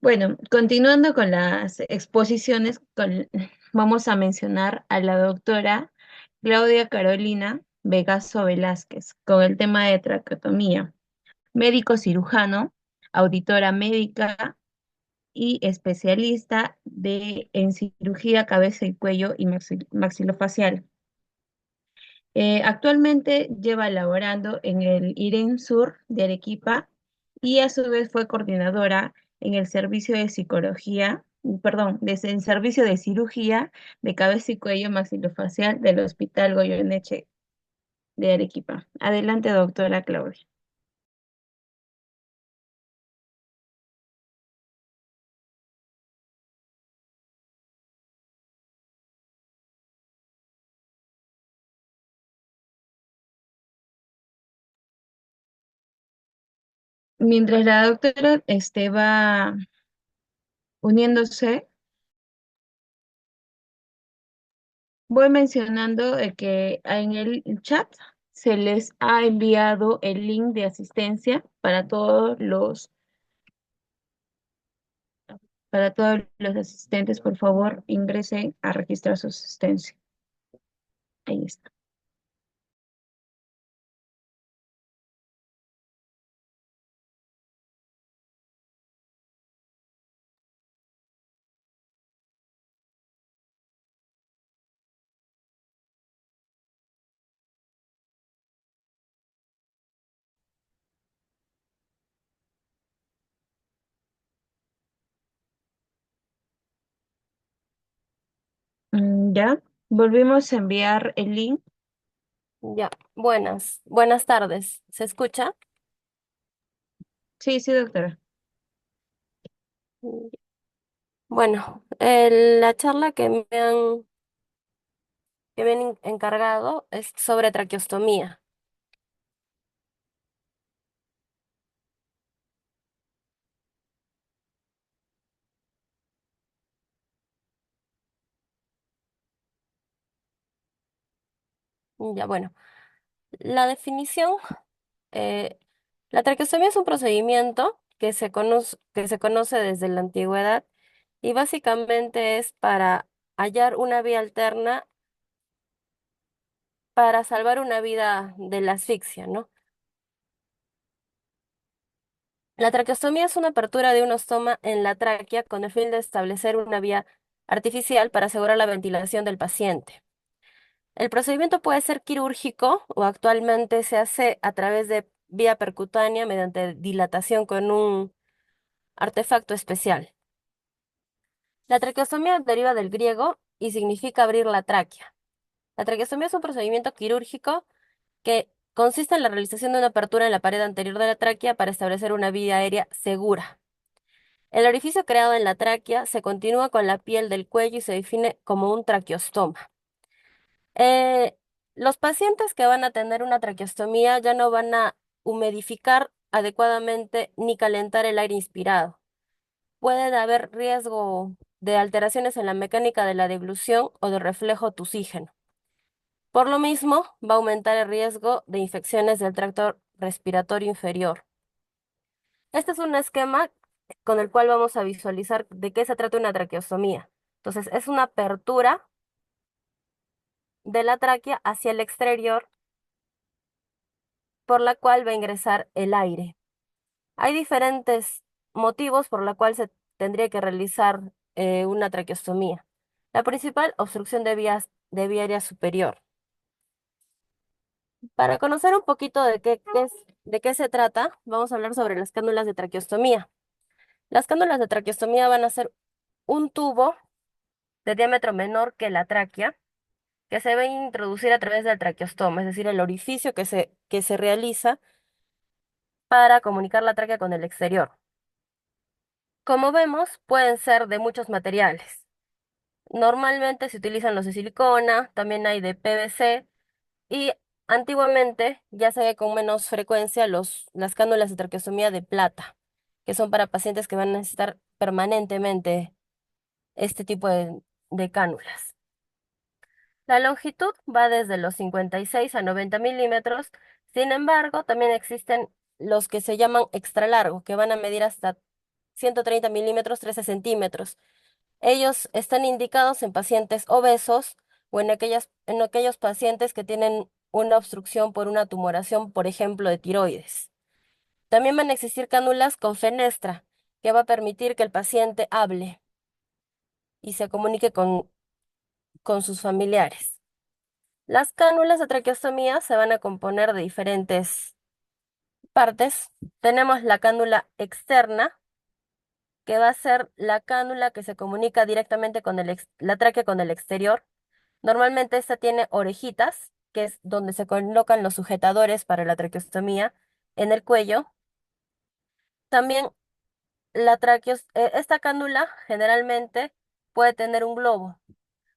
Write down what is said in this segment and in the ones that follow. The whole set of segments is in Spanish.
Bueno, continuando con las exposiciones, vamos a mencionar a la doctora Claudia Carolina Vegaso Velázquez con el tema de traqueotomía, médico cirujano, auditora médica y especialista en cirugía cabeza y cuello y maxilofacial. Actualmente lleva laborando en el IREN Sur de Arequipa y a su vez fue coordinadora en el servicio de psicología, perdón, en servicio de cirugía de cabeza y cuello maxilofacial del Hospital Goyeneche de Arequipa. Adelante, doctora Claudia. Mientras la doctora va uniéndose, voy mencionando que en el chat se les ha enviado el link de asistencia para todos los asistentes. Por favor, ingresen a registrar su asistencia. Ahí está. Ya, volvimos a enviar el link. Ya, buenas tardes. ¿Se escucha? Sí, sí, doctora. Mm. Bueno, la charla que me han encargado es sobre traqueostomía. Ya, bueno, la definición, eh, la traqueostomía es un procedimiento que se conoce desde la antigüedad y básicamente es para hallar una vía alterna para salvar una vida de la asfixia, ¿no? La traqueostomía es una apertura de un ostoma en la tráquea con el fin de establecer una vía artificial para asegurar la ventilación del paciente. El procedimiento puede ser quirúrgico o actualmente se hace a través de vía percutánea mediante dilatación con un artefacto especial. La traqueostomía deriva del griego y significa abrir la tráquea. La traqueostomía es un procedimiento quirúrgico que consiste en la realización de una apertura en la pared anterior de la tráquea para establecer una vía aérea segura. El orificio creado en la tráquea se continúa con la piel del cuello y se define como un traqueostoma. Eh, los pacientes que van a tener una traqueostomía ya no van a humidificar adecuadamente ni calentar el aire inspirado. Puede haber riesgo de alteraciones en la mecánica de la deglución o de reflejo tusígeno. Por lo mismo, va a aumentar el riesgo de infecciones del tracto respiratorio inferior. Este es un esquema con el cual vamos a visualizar de qué se trata una traqueostomía. Entonces, es una apertura de la tráquea hacia el exterior por la cual va a ingresar el aire. Hay diferentes motivos por la cual se tendría que realizar una traqueostomía. La principal, obstrucción de vía aérea superior. Para conocer un poquito de qué se trata, vamos a hablar sobre las cánulas de traqueostomía. Las cánulas de traqueostomía van a ser un tubo de diámetro menor que la tráquea, que se va a introducir a través del traqueostoma, es decir, el orificio que se realiza para comunicar la tráquea con el exterior. Como vemos, pueden ser de muchos materiales. Normalmente se utilizan los de silicona, también hay de PVC y antiguamente ya se ve con menos frecuencia las cánulas de traqueostomía de plata, que son para pacientes que van a necesitar permanentemente este tipo de cánulas. La longitud va desde los 56 a 90 milímetros, sin embargo, también existen los que se llaman extra largo, que van a medir hasta 130 milímetros, 13 centímetros. Ellos están indicados en pacientes obesos o en aquellos pacientes que tienen una obstrucción por una tumoración, por ejemplo, de tiroides. También van a existir cánulas con fenestra, que va a permitir que el paciente hable y se comunique con sus familiares. Las cánulas de traqueostomía se van a componer de diferentes partes. Tenemos la cánula externa, que va a ser la cánula que se comunica directamente con la tráquea con el exterior. Normalmente esta tiene orejitas, que es donde se colocan los sujetadores para la traqueostomía, en el cuello. También esta cánula generalmente puede tener un globo,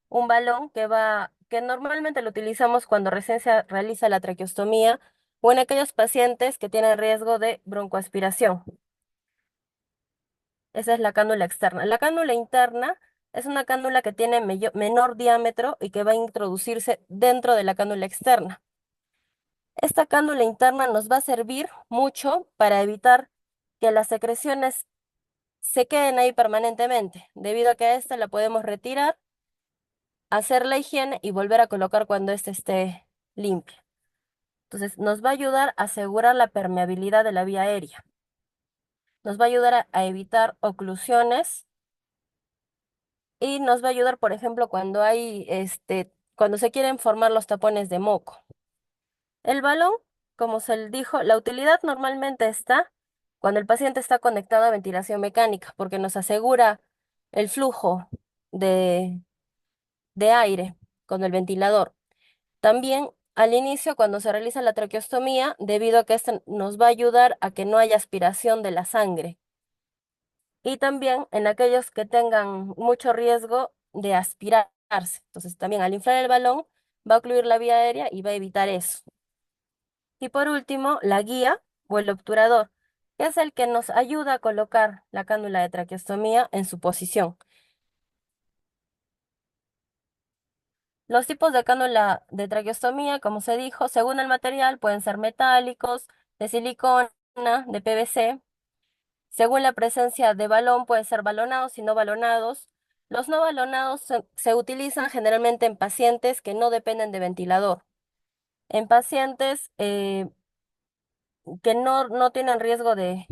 un balón que normalmente lo utilizamos cuando recién se realiza la traqueostomía o en aquellos pacientes que tienen riesgo de broncoaspiración. Esa es la cánula externa. La cánula interna es una cánula que tiene menor diámetro y que va a introducirse dentro de la cánula externa. Esta cánula interna nos va a servir mucho para evitar que las secreciones se queden ahí permanentemente, debido a que a esta la podemos retirar, hacer la higiene y volver a colocar cuando ésta esté limpia. Entonces, nos va a ayudar a asegurar la permeabilidad de la vía aérea. Nos va a ayudar a evitar oclusiones y nos va a ayudar, por ejemplo, cuando se quieren formar los tapones de moco. El balón, como se le dijo, la utilidad normalmente está cuando el paciente está conectado a ventilación mecánica, porque nos asegura el flujo de, de aire con el ventilador. También al inicio, cuando se realiza la traqueostomía, debido a que esto nos va a ayudar a que no haya aspiración de la sangre. Y también en aquellos que tengan mucho riesgo de aspirarse. Entonces, también al inflar el balón, va a ocluir la vía aérea y va a evitar eso. Y por último, la guía o el obturador, que es el que nos ayuda a colocar la cánula de traqueostomía en su posición. Los tipos de cánula de traqueostomía, como se dijo, según el material, pueden ser metálicos, de silicona, de PVC. Según la presencia de balón, pueden ser balonados y no balonados. Los no balonados se utilizan generalmente en pacientes que no dependen de ventilador, en pacientes que no tienen riesgo de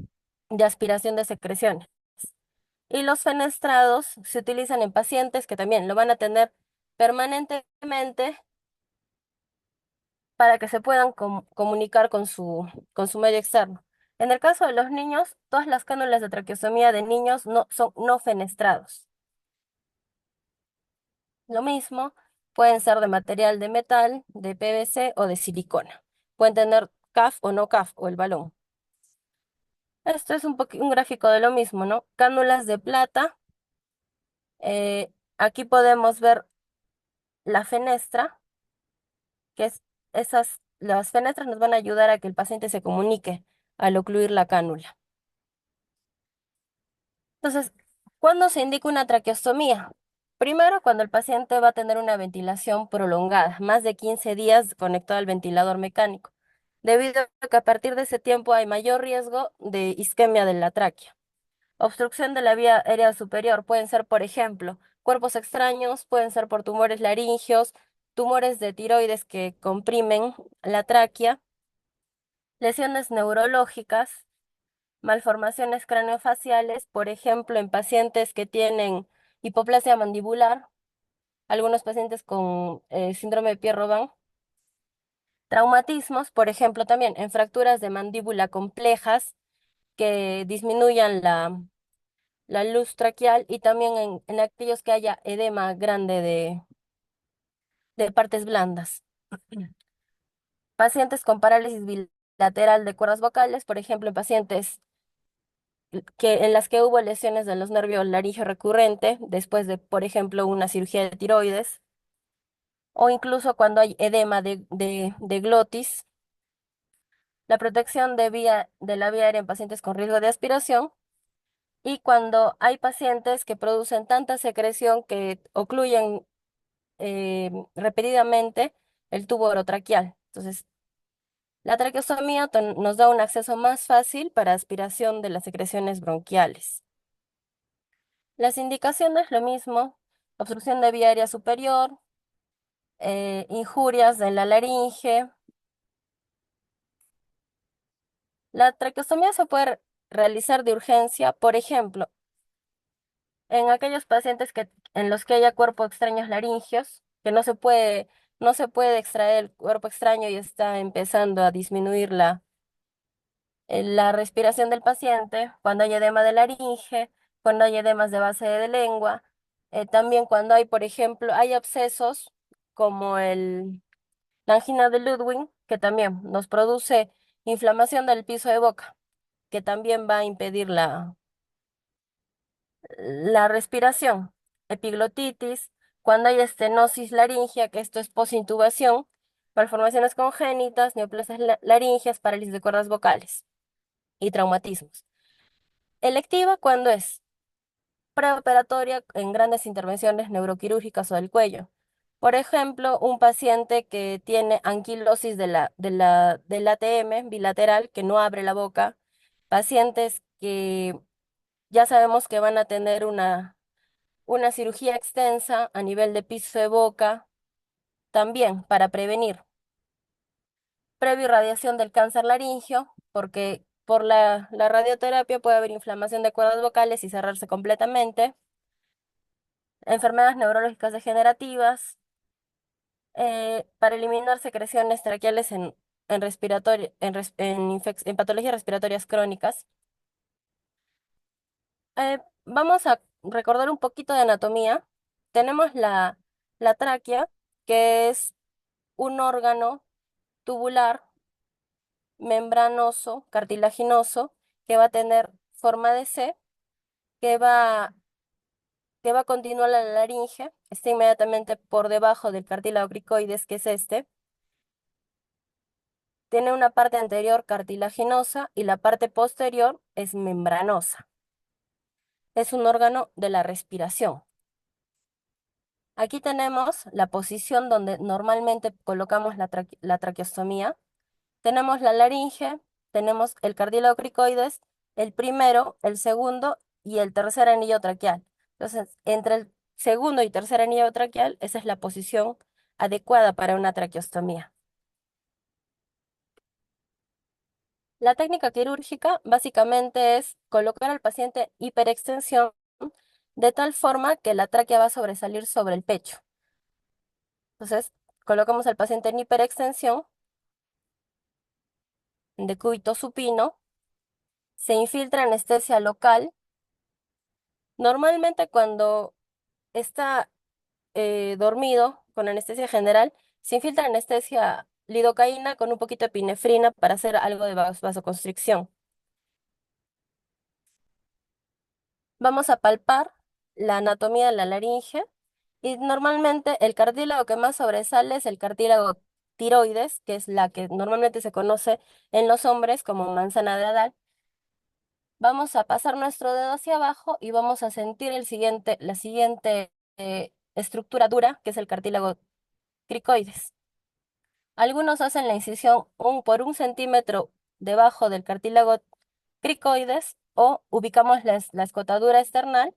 aspiración de secreciones. Y los fenestrados se utilizan en pacientes que también lo van a tener permanentemente para que se puedan comunicar con su medio externo. En el caso de los niños, todas las cánulas de traqueostomía de niños no, son no fenestrados. Lo mismo, pueden ser de material de metal, de PVC o de silicona. Pueden tener CAF o no CAF o el balón. Esto es un gráfico de lo mismo, ¿no? Cánulas de plata. Aquí podemos ver la fenestra, que es las fenestras nos van a ayudar a que el paciente se comunique al ocluir la cánula. Entonces, ¿cuándo se indica una traqueostomía? Primero, cuando el paciente va a tener una ventilación prolongada, más de 15 días conectado al ventilador mecánico, debido a que a partir de ese tiempo hay mayor riesgo de isquemia de la tráquea. Obstrucción de la vía aérea superior pueden ser, por ejemplo, cuerpos extraños, pueden ser por tumores laringeos, tumores de tiroides que comprimen la tráquea, lesiones neurológicas, malformaciones craneofaciales, por ejemplo, en pacientes que tienen hipoplasia mandibular, algunos pacientes con síndrome de Pierre-Robin, traumatismos, por ejemplo, también en fracturas de mandíbula complejas que disminuyan la luz traqueal y también en aquellos que haya edema grande de partes blandas. Pacientes con parálisis bilateral de cuerdas vocales, por ejemplo, en pacientes en las que hubo lesiones de los nervios laringio recurrente después de, por ejemplo, una cirugía de tiroides, o incluso cuando hay edema de glotis, la protección de la vía aérea en pacientes con riesgo de aspiración, y cuando hay pacientes que producen tanta secreción que ocluyen repetidamente el tubo orotraqueal. Entonces, la traqueostomía nos da un acceso más fácil para aspiración de las secreciones bronquiales. Las indicaciones, lo mismo, obstrucción de vía aérea superior, injurias de la laringe. La traqueostomía se puede realizar de urgencia, por ejemplo, en aquellos pacientes en los que haya cuerpo extraños laringios, que no se puede extraer el cuerpo extraño y está empezando a disminuir la respiración del paciente, cuando hay edema de laringe, cuando hay edemas de base de lengua, también cuando hay, por ejemplo, hay abscesos como la angina de Ludwig, que también nos produce inflamación del piso de boca, que también va a impedir la respiración, epiglotitis, cuando hay estenosis laringea, que esto es posintubación, malformaciones congénitas, neoplasias laringeas, parálisis de cuerdas vocales y traumatismos. Electiva cuando es preoperatoria en grandes intervenciones neuroquirúrgicas o del cuello. Por ejemplo, un paciente que tiene anquilosis del ATM bilateral, que no abre la boca, pacientes que ya sabemos que van a tener una cirugía extensa a nivel de piso de boca, también para prevenir. Previo irradiación del cáncer laringio, porque por la radioterapia puede haber inflamación de cuerdas vocales y cerrarse completamente. Enfermedades neurológicas degenerativas, para eliminar secreciones traqueales en, respiratorio, en patologías respiratorias crónicas. Vamos a recordar un poquito de anatomía. Tenemos la tráquea, que es un órgano tubular, membranoso, cartilaginoso, que va a tener forma de C, que va, que va a continuar la laringe, está inmediatamente por debajo del cartílago cricoides, que es este. Tiene una parte anterior cartilaginosa y la parte posterior es membranosa. Es un órgano de la respiración. Aquí tenemos la posición donde normalmente colocamos la traqueostomía. Tenemos la laringe, tenemos el cartílago cricoides, el primero, el segundo y el tercer anillo traqueal. Entonces, entre el segundo y tercer anillo traqueal, esa es la posición adecuada para una traqueostomía. La técnica quirúrgica básicamente es colocar al paciente hiperextensión de tal forma que la tráquea va a sobresalir sobre el pecho. Entonces, colocamos al paciente en hiperextensión, en decúbito supino, se infiltra anestesia local. Normalmente cuando está dormido con anestesia general, se infiltra anestesia lidocaína con un poquito de epinefrina para hacer algo de vasoconstricción. Vamos a palpar la anatomía de la laringe y normalmente el cartílago que más sobresale es el cartílago tiroides, que es la que normalmente se conoce en los hombres como manzana de Adán. Vamos a pasar nuestro dedo hacia abajo y vamos a sentir la siguiente estructura dura, que es el cartílago cricoides. Algunos hacen la incisión por 1 centímetro debajo del cartílago cricoides o ubicamos la escotadura external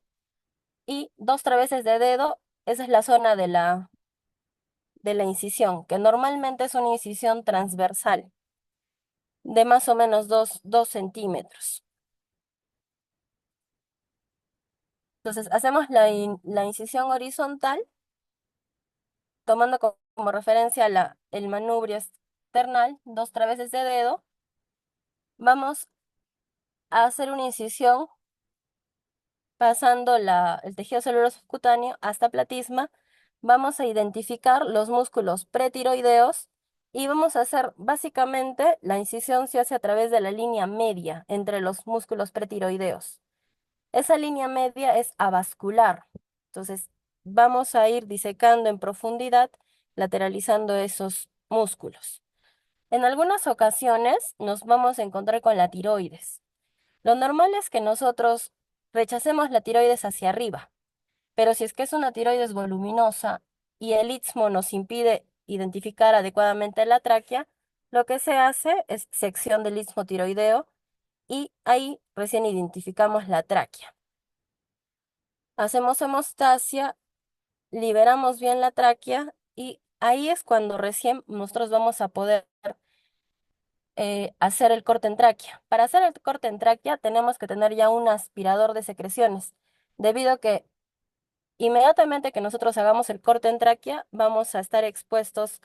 y 2 traveses de dedo, esa es la zona de la incisión, que normalmente es una incisión transversal de más o menos 2 centímetros. Entonces, hacemos la incisión horizontal, tomando como referencia el manubrio external, 2 traveses de dedo. Vamos a hacer una incisión pasando el tejido celular subcutáneo hasta platisma. Vamos a identificar los músculos pretiroideos y vamos a hacer básicamente la incisión se hace a través de la línea media entre los músculos pretiroideos. Esa línea media es avascular. Entonces, vamos a ir disecando en profundidad, lateralizando esos músculos. En algunas ocasiones nos vamos a encontrar con la tiroides. Lo normal es que nosotros rechacemos la tiroides hacia arriba, pero si es que es una tiroides voluminosa y el istmo nos impide identificar adecuadamente la tráquea, lo que se hace es sección del istmo tiroideo y ahí recién identificamos la tráquea. hacemos hemostasia, liberamos bien la tráquea y ahí es cuando recién nosotros vamos a poder hacer el corte en tráquea. Para hacer el corte en tráquea tenemos que tener ya un aspirador de secreciones, debido a que inmediatamente que nosotros hagamos el corte en tráquea, vamos a estar expuestos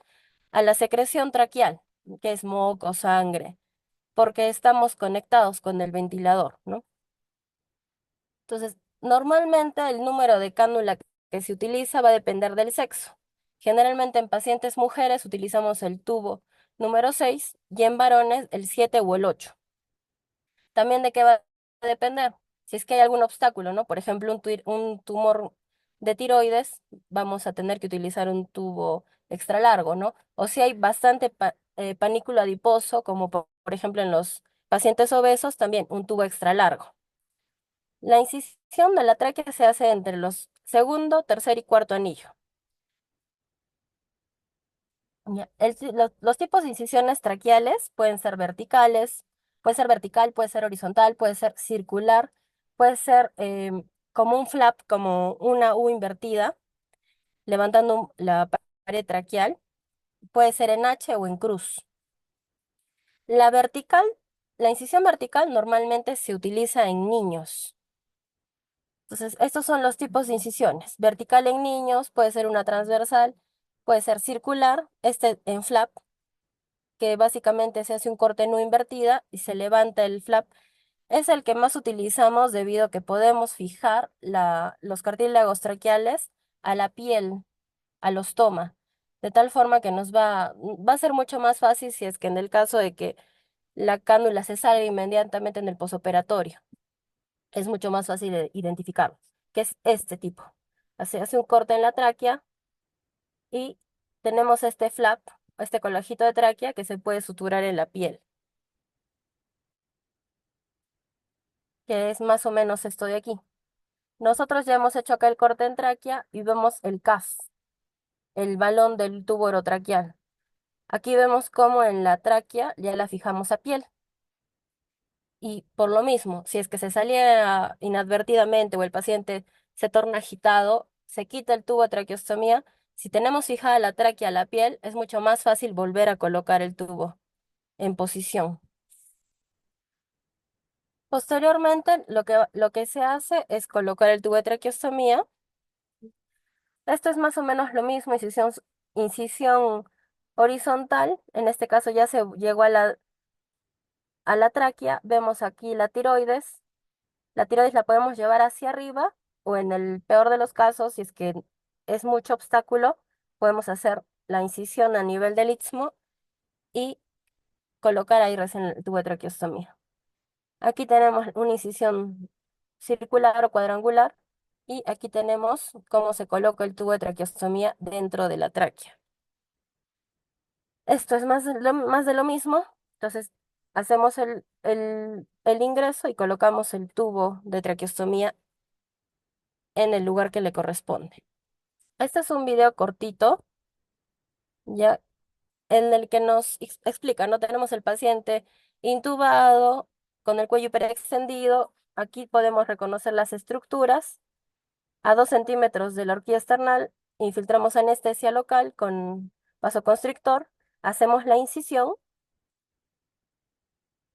a la secreción traqueal, que es moco, sangre, porque estamos conectados con el ventilador, ¿no? Entonces, normalmente el número de cánula que se utiliza va a depender del sexo. Generalmente en pacientes mujeres utilizamos el tubo número 6 y en varones el 7 o el 8. También de qué va a depender. Si es que hay algún obstáculo, ¿no? Por ejemplo, un tumor de tiroides, vamos a tener que utilizar un tubo extra largo, ¿no? O si hay bastante panículo adiposo, como por ejemplo en los pacientes obesos, también un tubo extra largo. La incisión de la tráquea se hace entre los segundo, tercer y cuarto anillo. Ya, los tipos de incisiones traqueales pueden ser verticales, puede ser vertical, puede ser horizontal, puede ser circular, puede ser como un flap, como una U invertida, levantando la pared traqueal, puede ser en H o en cruz. La vertical, la incisión vertical normalmente se utiliza en niños. Entonces, estos son los tipos de incisiones. Vertical en niños, puede ser una transversal, puede ser circular, este en flap, que básicamente se hace un corte en U invertida y se levanta el flap. Es el que más utilizamos debido a que podemos fijar los cartílagos traqueales a la piel, al ostoma, de tal forma que va a ser mucho más fácil si es que en el caso de que la cánula se salga inmediatamente en el posoperatorio. Es mucho más fácil de identificarlo, que es este tipo. Se hace un corte en la tráquea y tenemos este flap, este colajito de tráquea que se puede suturar en la piel, que es más o menos esto de aquí. Nosotros ya hemos hecho acá el corte en tráquea y vemos el CAS, el balón del tubo orotraqueal. Aquí vemos cómo en la tráquea ya la fijamos a piel. Y por lo mismo, si es que se saliera inadvertidamente o el paciente se torna agitado, se quita el tubo de traqueostomía. Si tenemos fijada la tráquea a la piel, es mucho más fácil volver a colocar el tubo en posición. Posteriormente, lo que se hace es colocar el tubo de traqueostomía. Esto es más o menos lo mismo, incisión horizontal. En este caso ya se llegó a la tráquea. Vemos aquí la tiroides. La tiroides la podemos llevar hacia arriba o en el peor de los casos, si es que es mucho obstáculo, podemos hacer la incisión a nivel del istmo y colocar ahí recién el tubo de traqueostomía. Aquí tenemos una incisión circular o cuadrangular y aquí tenemos cómo se coloca el tubo de traqueostomía dentro de la tráquea. Esto es más de lo mismo. Entonces, hacemos el ingreso y colocamos el tubo de traqueostomía en el lugar que le corresponde. Este es un video cortito, ya, en el que nos explica, ¿no? Tenemos el paciente intubado, con el cuello hiperextendido. Aquí podemos reconocer las estructuras. A 2 centímetros de la horquilla esternal, infiltramos anestesia local con vasoconstrictor, hacemos la incisión.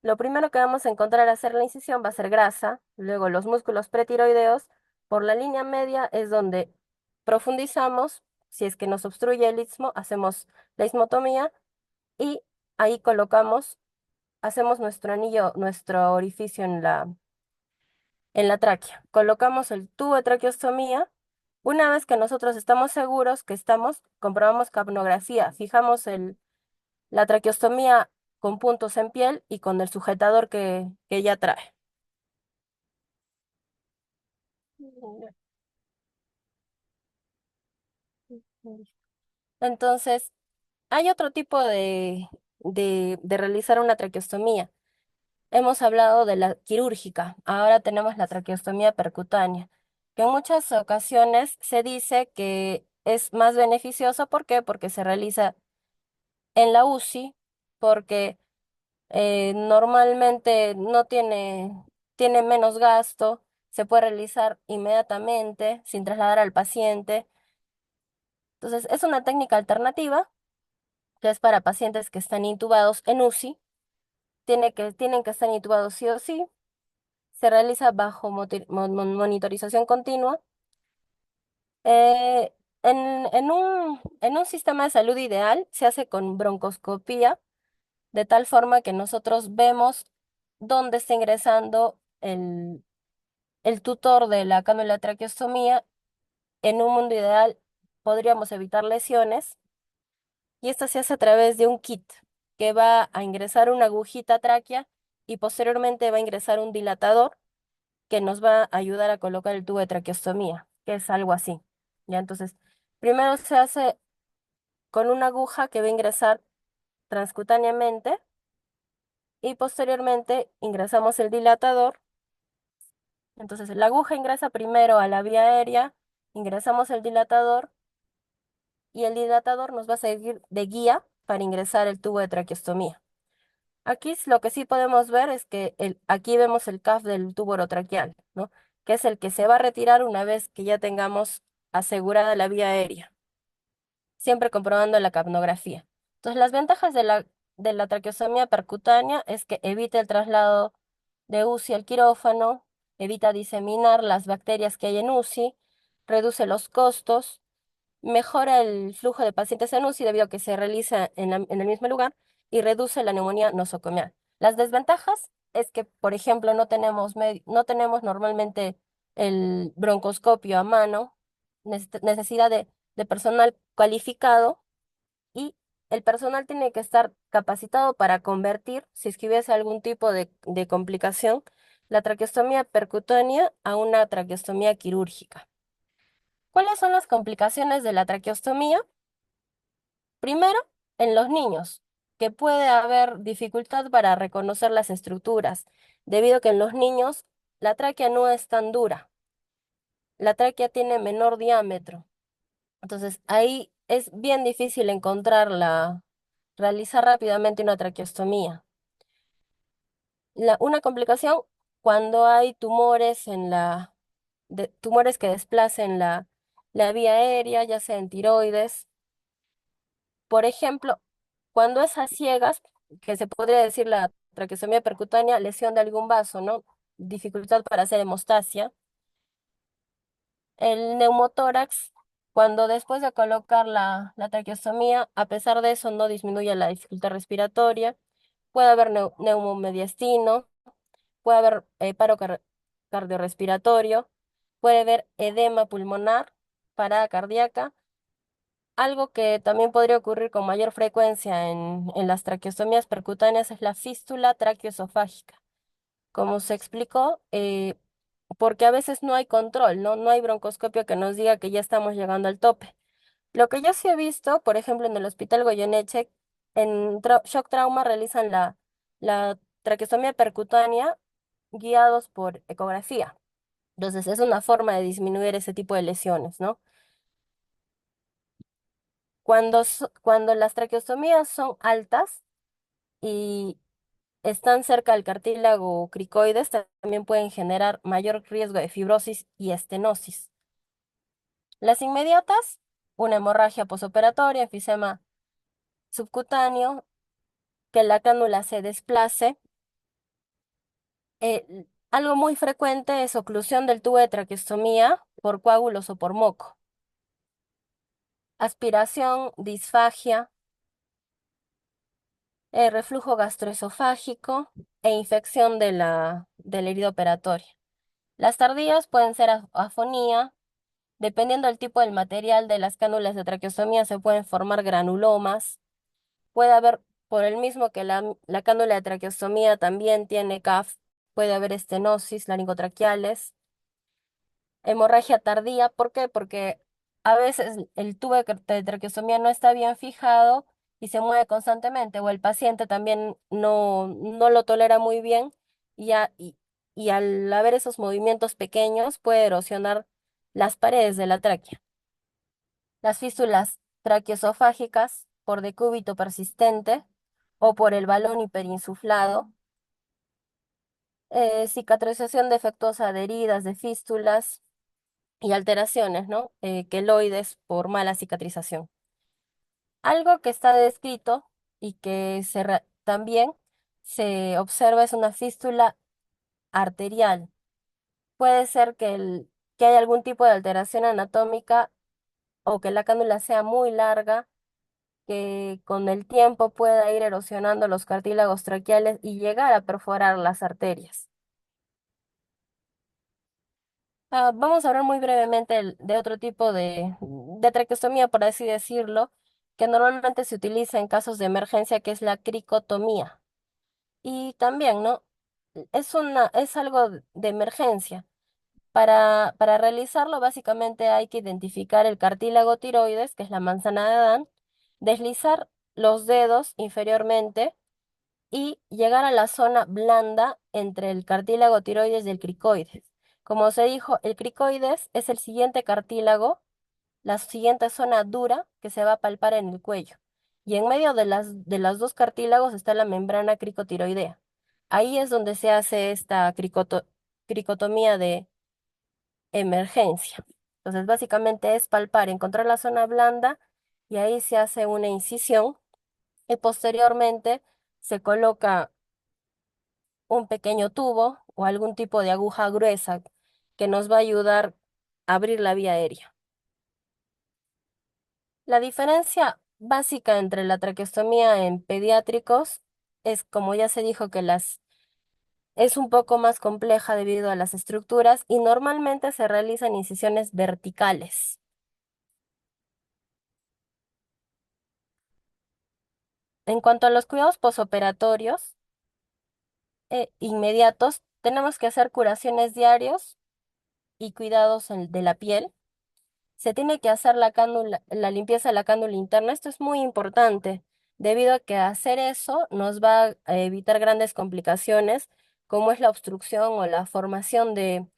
Lo primero que vamos a encontrar al hacer la incisión va a ser grasa, luego los músculos pretiroideos. Por la línea media es donde profundizamos. Si es que nos obstruye el istmo, hacemos la ismotomía y ahí hacemos nuestro anillo, nuestro orificio en la tráquea. Colocamos el tubo de traqueostomía. Una vez que nosotros estamos seguros que comprobamos capnografía, fijamos la traqueostomía con puntos en piel y con el sujetador que ella trae. Entonces, hay otro tipo de realizar una traqueostomía. Hemos hablado de la quirúrgica, ahora tenemos la traqueostomía percutánea, que en muchas ocasiones se dice que es más beneficioso. ¿Por qué? Porque se realiza en la UCI, porque normalmente no tiene menos gasto, se puede realizar inmediatamente sin trasladar al paciente. Entonces, es una técnica alternativa que es para pacientes que están intubados en UCI. Tienen que estar intubados sí o sí. Se realiza bajo monitorización continua. Eh, en un sistema de salud ideal se hace con broncoscopía, de tal forma que nosotros vemos dónde está ingresando el tutor de la cánula de traqueostomía. En un mundo ideal podríamos evitar lesiones y esto se hace a través de un kit que va a ingresar una agujita tráquea y posteriormente va a ingresar un dilatador que nos va a ayudar a colocar el tubo de traqueostomía, que es algo así. Ya, entonces, primero se hace con una aguja que va a ingresar transcutáneamente y posteriormente ingresamos el dilatador. Entonces, la aguja ingresa primero a la vía aérea, ingresamos el dilatador y el dilatador nos va a servir de guía para ingresar el tubo de traqueostomía. Aquí lo que sí podemos ver es que aquí vemos el CAF del tubo orotraqueal, ¿no? Que es el que se va a retirar una vez que ya tengamos asegurada la vía aérea, siempre comprobando la capnografía. Entonces, las ventajas de la traqueostomía percutánea es que evita el traslado de UCI al quirófano, evita diseminar las bacterias que hay en UCI, reduce los costos, mejora el flujo de pacientes en UCI debido a que se realiza en el mismo lugar y reduce la neumonía nosocomial. Las desventajas es que, por ejemplo, no tenemos normalmente el broncoscopio a mano, necesidad de personal cualificado y el personal tiene que estar capacitado para convertir, si es que hubiese algún tipo de complicación, la traqueostomía percutánea a una traqueostomía quirúrgica. ¿Cuáles son las complicaciones de la traqueostomía? Primero, en los niños, que puede haber dificultad para reconocer las estructuras, debido a que en los niños la tráquea no es tan dura, la tráquea tiene menor diámetro. Entonces, ahí es bien difícil realizar rápidamente una traqueostomía. Una complicación cuando hay tumores tumores que desplacen la vía aérea, ya sea en tiroides. Por ejemplo, cuando es a ciegas, que se podría decir la traqueostomía percutánea, lesión de algún vaso, ¿no? Dificultad para hacer hemostasia. El neumotórax, cuando después de colocar la traqueostomía, a pesar de eso no disminuye la dificultad respiratoria, puede haber neumomediastino, puede haber cardiorrespiratorio, puede haber edema pulmonar, parada cardíaca. Algo que también podría ocurrir con mayor frecuencia en las traqueostomías percutáneas es la fístula traqueoesofágica. Como se explicó, porque a veces no hay control, ¿no? No hay broncoscopio que nos diga que ya estamos llegando al tope. Lo que yo sí he visto, por ejemplo, en el Hospital Goyeneche, en Shock Trauma realizan la traqueostomía percutánea guiados por ecografía. Entonces, es una forma de disminuir ese tipo de lesiones, ¿no? Cuando las traqueostomías son altas y están cerca del cartílago cricoides, también pueden generar mayor riesgo de fibrosis y estenosis. Las inmediatas, una hemorragia posoperatoria, enfisema subcutáneo, que la cánula se desplace. Algo muy frecuente es oclusión del tubo de traqueostomía por coágulos o por moco. Aspiración, disfagia, reflujo gastroesofágico e infección de la herida operatoria. Las tardías pueden ser afonía. Dependiendo del tipo del material de las cánulas de traqueostomía, se pueden formar granulomas. Puede haber, por el mismo que la cánula de traqueostomía también tiene CAF, puede haber estenosis laringotraqueales. Hemorragia tardía, ¿por qué? Porque a veces el tubo de traqueostomía no está bien fijado y se mueve constantemente, o el paciente también no lo tolera muy bien y al haber esos movimientos pequeños puede erosionar las paredes de la tráquea. Las fístulas traqueosofágicas por decúbito persistente o por el balón hiperinsuflado. cicatrización defectuosa de heridas, de fístulas y alteraciones, ¿no? Queloides por mala cicatrización. Algo que está descrito y que también se observa es una fístula arterial. Puede ser que haya algún tipo de alteración anatómica o que la cánula sea muy larga, que con el tiempo pueda ir erosionando los cartílagos traqueales y llegar a perforar las arterias. Vamos a hablar muy brevemente de otro tipo de traqueostomía, por así decirlo, que normalmente se utiliza en casos de emergencia, que es la cricotomía. Y también, ¿no? Es algo de emergencia. Para realizarlo, básicamente hay que identificar el cartílago tiroides, que es la manzana de Adán, deslizar los dedos inferiormente y llegar a la zona blanda entre el cartílago tiroides y el cricoides. Como se dijo, el cricoides es el siguiente cartílago, la siguiente zona dura que se va a palpar en el cuello. Y en medio de las dos cartílagos está la membrana cricotiroidea. Ahí es donde se hace esta cricotomía de emergencia. Entonces, básicamente es palpar, encontrar la zona blanda y ahí se hace una incisión y posteriormente se coloca un pequeño tubo o algún tipo de aguja gruesa que nos va a ayudar a abrir la vía aérea. La diferencia básica entre la traqueostomía en pediátricos es, como ya se dijo, que es un poco más compleja debido a las estructuras y normalmente se realizan incisiones verticales. En cuanto a los cuidados posoperatorios inmediatos, tenemos que hacer curaciones diarios y cuidados de la piel. Se tiene que hacer la limpieza de la cánula interna. Esto es muy importante, debido a que hacer eso nos va a evitar grandes complicaciones, como es la obstrucción o la formación de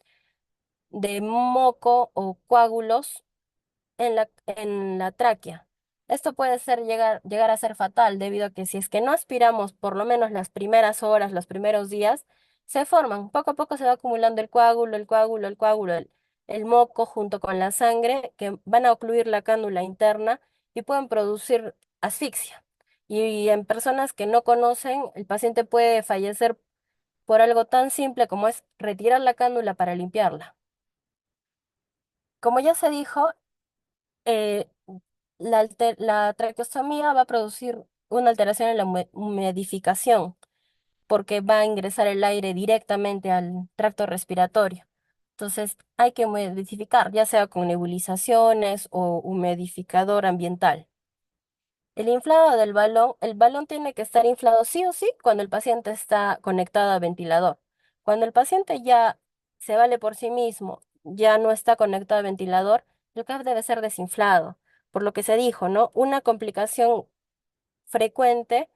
moco o coágulos en la tráquea. Esto puede llegar a ser fatal debido a que si es que no aspiramos por lo menos las primeras horas, los primeros días, se forman. Poco a poco se va acumulando el coágulo, el coágulo, el coágulo, el moco junto con la sangre que van a ocluir la cánula interna y pueden producir asfixia. Y en personas que no conocen, el paciente puede fallecer por algo tan simple como es retirar la cánula para limpiarla. Como ya se dijo, eh, la traqueostomía va a producir una alteración en la humidificación porque va a ingresar el aire directamente al tracto respiratorio. Entonces hay que humidificar, ya sea con nebulizaciones o humidificador ambiental. El inflado del balón, el balón tiene que estar inflado sí o sí cuando el paciente está conectado a ventilador. Cuando el paciente ya se vale por sí mismo, ya no está conectado a ventilador, el CAP debe ser desinflado. Por lo que se dijo, ¿no? Una complicación frecuente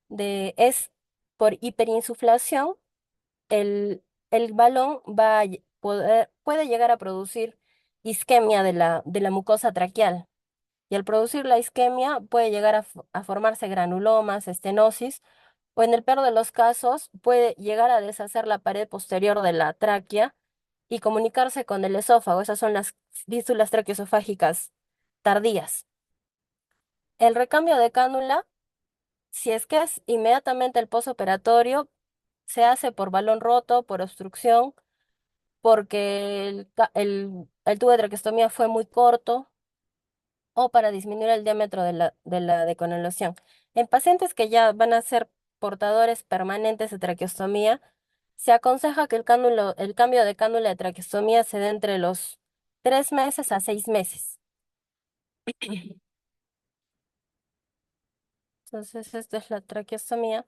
es por hiperinsuflación, el balón puede llegar a producir isquemia de la mucosa traqueal. Y al producir la isquemia puede llegar a formarse granulomas, estenosis, o en el peor de los casos puede llegar a deshacer la pared posterior de la tráquea y comunicarse con el esófago. Esas son las fístulas traqueoesofágicas tardías. El recambio de cánula, si es que es inmediatamente el posoperatorio, se hace por balón roto, por obstrucción, porque el tubo de traqueostomía fue muy corto o para disminuir el diámetro de la decanulación. En pacientes que ya van a ser portadores permanentes de traqueostomía, se aconseja que el cambio de cánula de traqueostomía se dé entre los 3 meses a 6 meses. Entonces, esta es la traqueostomía.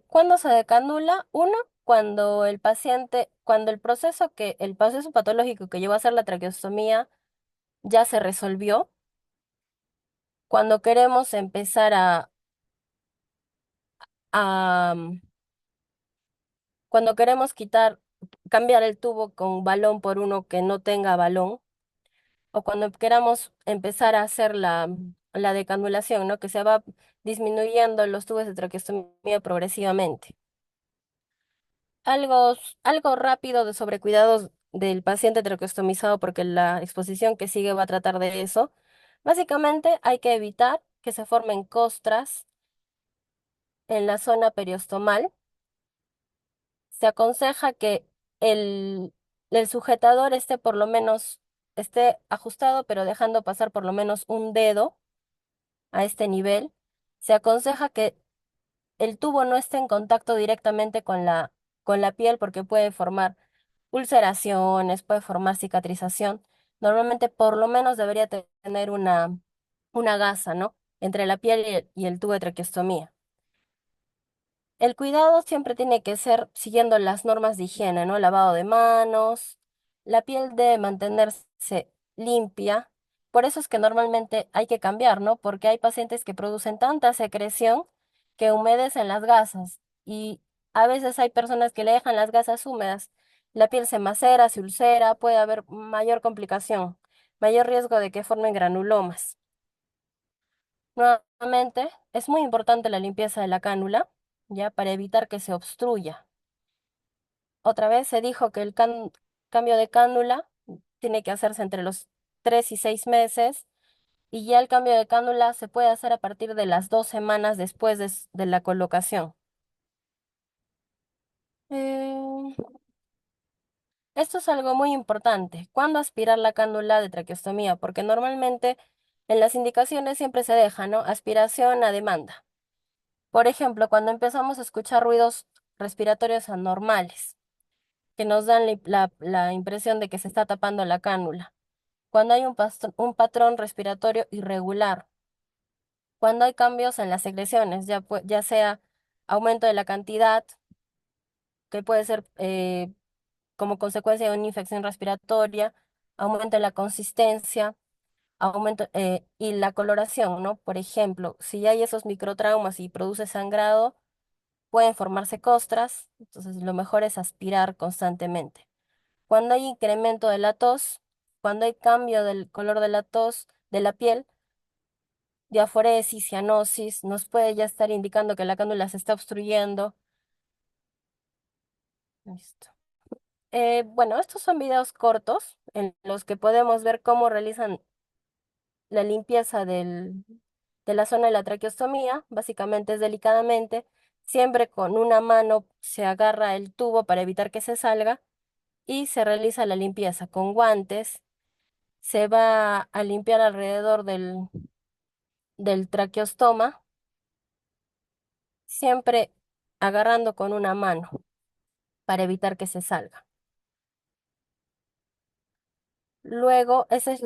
¿Cuándo se decanula? Uno, cuando el proceso patológico que llevó a hacer la traqueostomía ya se resolvió. Cuando queremos empezar a cuando queremos cambiar el tubo con balón por uno que no tenga balón, o cuando queramos empezar a hacer la decanulación, ¿no? Que se va disminuyendo los tubos de traqueostomía progresivamente. Algo, algo rápido de sobrecuidados del paciente traqueostomizado, porque la exposición que sigue va a tratar de eso. Básicamente hay que evitar que se formen costras en la zona periostomal. Se aconseja que el, el sujetador esté por lo menos, esté ajustado, pero dejando pasar por lo menos un dedo a este nivel. Se aconseja que el tubo no esté en contacto directamente con la piel porque puede formar ulceraciones, puede formar cicatrización. Normalmente por lo menos debería tener una gasa, ¿no? Entre la piel y el tubo de traqueostomía. El cuidado siempre tiene que ser siguiendo las normas de higiene, ¿no? Lavado de manos, la piel debe mantenerse limpia. Por eso es que normalmente hay que cambiar, ¿no? Porque hay pacientes que producen tanta secreción que humedecen las gasas y a veces hay personas que le dejan las gasas húmedas. La piel se macera, se ulcera, puede haber mayor complicación, mayor riesgo de que formen granulomas. Nuevamente, es muy importante la limpieza de la cánula, ya para evitar que se obstruya. Otra vez se dijo que el cambio de cánula tiene que hacerse entre los 3 y 6 meses y ya el cambio de cánula se puede hacer a partir de las 2 semanas después de la colocación. Eh, Esto es algo muy importante. ¿Cuándo aspirar la cánula de traqueostomía? Porque normalmente en las indicaciones siempre se deja, ¿no? Aspiración a demanda. Por ejemplo, cuando empezamos a escuchar ruidos respiratorios anormales, que nos dan la impresión de que se está tapando la cánula. Cuando hay un patrón respiratorio irregular. Cuando hay cambios en las secreciones, ya sea aumento de la cantidad, que puede ser como consecuencia de una infección respiratoria, aumento en la consistencia, aumento y la coloración, ¿no? Por ejemplo, si hay esos microtraumas y produce sangrado, pueden formarse costras, entonces lo mejor es aspirar constantemente. Cuando hay incremento de la tos, cuando hay cambio del color de la tos, de la piel, diaforesis, cianosis, nos puede ya estar indicando que la cándula se está obstruyendo. Listo. Bueno, estos son videos cortos en los que podemos ver cómo realizan la limpieza de la zona de la traqueostomía. Básicamente es delicadamente. Siempre con una mano se agarra el tubo para evitar que se salga y se realiza la limpieza con guantes. Se va a limpiar alrededor del traqueostoma, siempre agarrando con una mano para evitar que se salga. Luego, esa es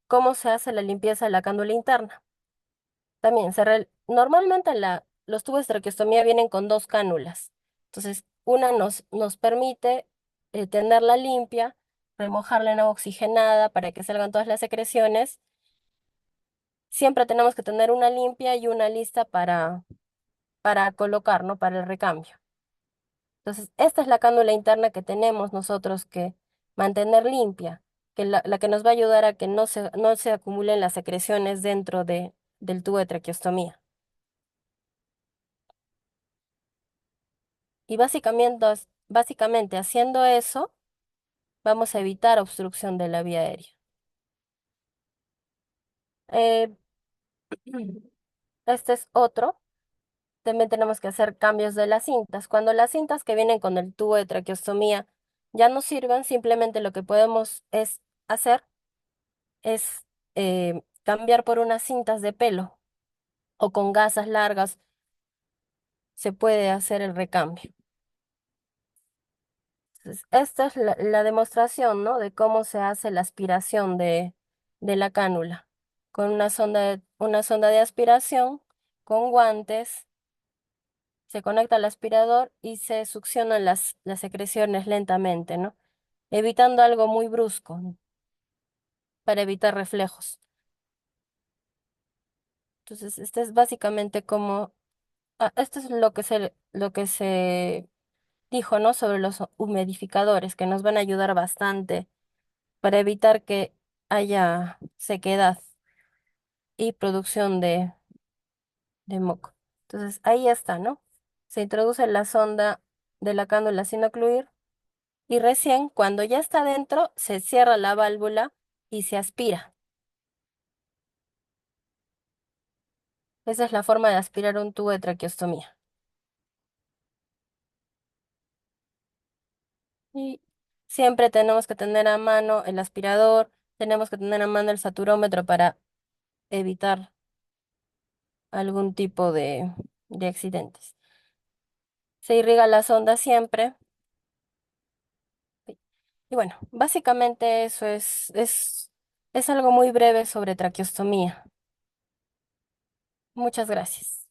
cómo se hace la limpieza de la cándula interna. También, normalmente los tubos de traqueostomía vienen con dos cánulas. Entonces, una nos permite tenerla limpia, remojarla en agua oxigenada para que salgan todas las secreciones. Siempre tenemos que tener una limpia y una lista para colocar, ¿no? Para el recambio. Entonces, esta es la cánula interna que tenemos nosotros que mantener limpia, que la que nos va a ayudar a que no se acumulen las secreciones dentro del tubo de traqueostomía. Y básicamente haciendo eso, vamos a evitar obstrucción de la vía aérea. Eh, este es otro. También tenemos que hacer cambios de las cintas. Cuando las cintas que vienen con el tubo de traqueostomía ya no sirven, simplemente lo que podemos hacer es cambiar por unas cintas de pelo o con gasas largas se puede hacer el recambio. Entonces, esta es la demostración, ¿no? De cómo se hace la aspiración de la cánula. Con una sonda de aspiración, con guantes, se conecta al aspirador y se succionan las secreciones lentamente, ¿no? Evitando algo muy brusco, ¿no? Para evitar reflejos. Entonces, este es básicamente como, esto es lo que se dijo, ¿no? Sobre los humidificadores, que nos van a ayudar bastante para evitar que haya sequedad y producción de moco. Entonces, ahí está, ¿no? Se introduce la sonda de la cánula sin ocluir y recién cuando ya está dentro se cierra la válvula y se aspira. Esa es la forma de aspirar un tubo de traqueostomía. Y siempre tenemos que tener a mano el aspirador, tenemos que tener a mano el saturómetro para evitar algún tipo de accidentes. Se irriga la sonda siempre. Y bueno, básicamente eso es algo muy breve sobre traqueostomía. Muchas gracias.